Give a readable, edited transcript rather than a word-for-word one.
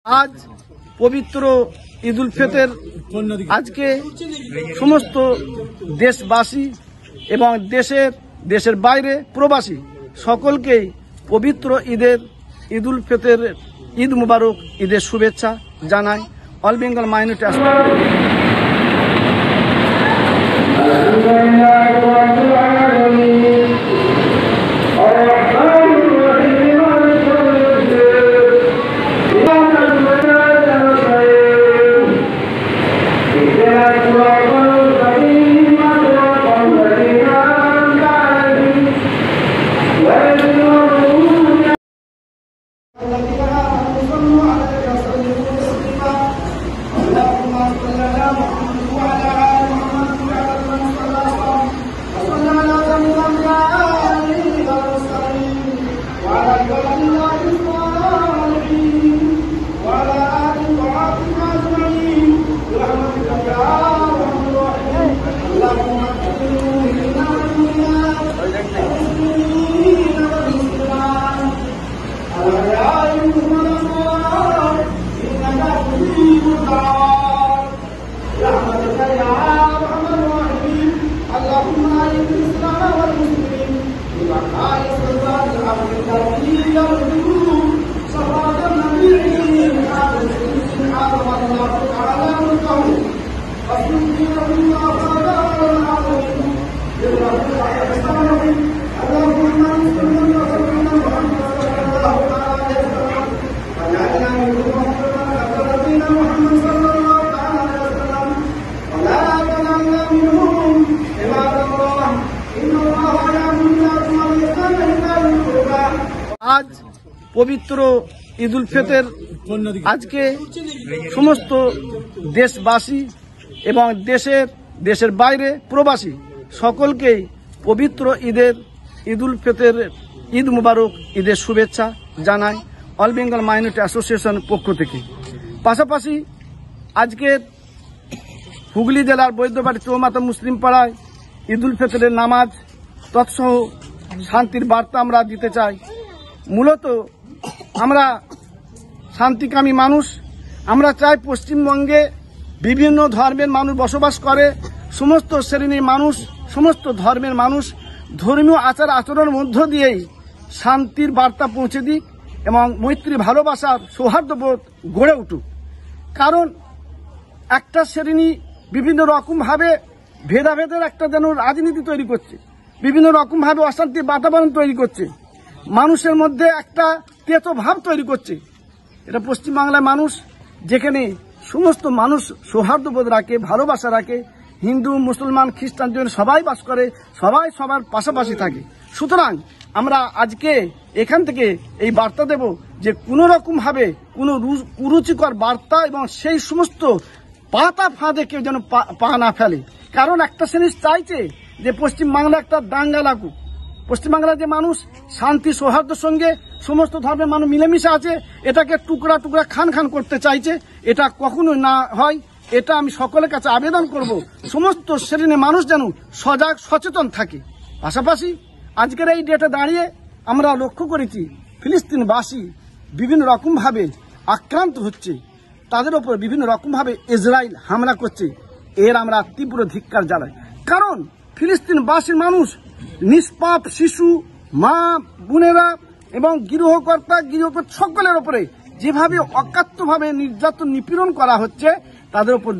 আজ পবিত্র ঈদ উল ফিতর। আজকে সমস্ত দেশবাসী এবং দেশের বাইরে প্রবাসী সকলকেই পবিত্র ঈদ উল ফিতর ঈদ মুবারক ঈদের শুভেচ্ছা জানাই অল বেঙ্গল মাইনরিটি আজ পবিত্র ঈদ উল ফিতর। আজকে সমস্ত দেশবাসী এবং দেশের বাইরে প্রবাসী সকলকেই পবিত্র ঈদ উল ফিতর ঈদ মুবারক ঈদের শুভেচ্ছা জানাই অল বেঙ্গল মাইনরিটি অ্যাসোসিয়েশন পক্ষ থেকে। পাশাপাশি আজকে হুগলি জেলার বৈদ্যবাড়ি চৌমাথা মুসলিম পাড়ায় ঈদ উল ফিতরের নামাজ তৎসহ শান্তির বার্তা আমরা দিতে চাই। মূলত আমরা শান্তিকামী মানুষ। আমরা চাই পশ্চিমবঙ্গে বিভিন্ন ধর্মের মানুষ বসবাস করে। সমস্ত শ্রেণীর মানুষ, সমস্ত ধর্মের মানুষ ধর্মীয় আচার আচরণের মধ্য দিয়েই শান্তির বার্তা পৌঁছে দিক এবং মৈত্রী ভালোবাসার সৌহার্দ্যবোধ গড়ে উঠুক। কারণ একটা শ্রেণী বিভিন্ন রকমভাবে ভেদাভেদের একটা যেন রাজনীতি তৈরি করছে, বিভিন্ন রকমভাবে অশান্তির বাতাবরণ তৈরি করছে, মানুষের মধ্যে একটা তেতো ভাব তৈরি করছে। এটা পশ্চিমবাংলার মানুষ, যেখানে সমস্ত মানুষ সৌহার্দ্যবোধ রাখে, ভালোবাসা রাখে, হিন্দু মুসলমান খ্রিস্টান সবাই বাস করে, সবাই সবার পাশাপাশি থাকে। সুতরাং আমরা আজকে এখান থেকে এই বার্তা দেব যে কোনো রকমভাবে কোনো কুরুচিকর বার্তা এবং সেই সমস্ত পাতা ফাঁদে কেউ যেন পা না ফেলে। কারণ একটা শ্রেণী চাইছে যে পশ্চিমবাংলা একটা দাঙ্গা লাগুক। পশ্চিমবাংলার যে মানুষ শান্তি সৌহার্দ্যের সঙ্গে সমস্ত ধর্মের মানুষ মিলেমিশে আছে, এটাকে টুকরা টুকরা খান খান করতে চাইছে। এটা কখনো না হয়, এটা আমি সকলের কাছে আবেদন করব সমস্ত শ্রেণীর মানুষ যেন সজাগ সচেতন থাকে। পাশাপাশি আজকের এই ডেটে দাঁড়িয়ে আমরা লক্ষ্য করেছি ফিলিস্তিনবাসী বিভিন্ন রকমভাবে আক্রান্ত হচ্ছে, তাদের ওপর বিভিন্ন রকমভাবে ইসরায়েল হামলা করছে। এর আমরা তীব্র ধিক্কার জানাই। কারণ ফিলিস্তিনবাসীর মানুষ নিষ্পাপ শিশু, মা বোনেরা এবং গৃহকর্তা সকলের ওপরে যেভাবে অকাত্যভাবে নির্যাতন নিপীড়ন করা হচ্ছে, তাদের উপর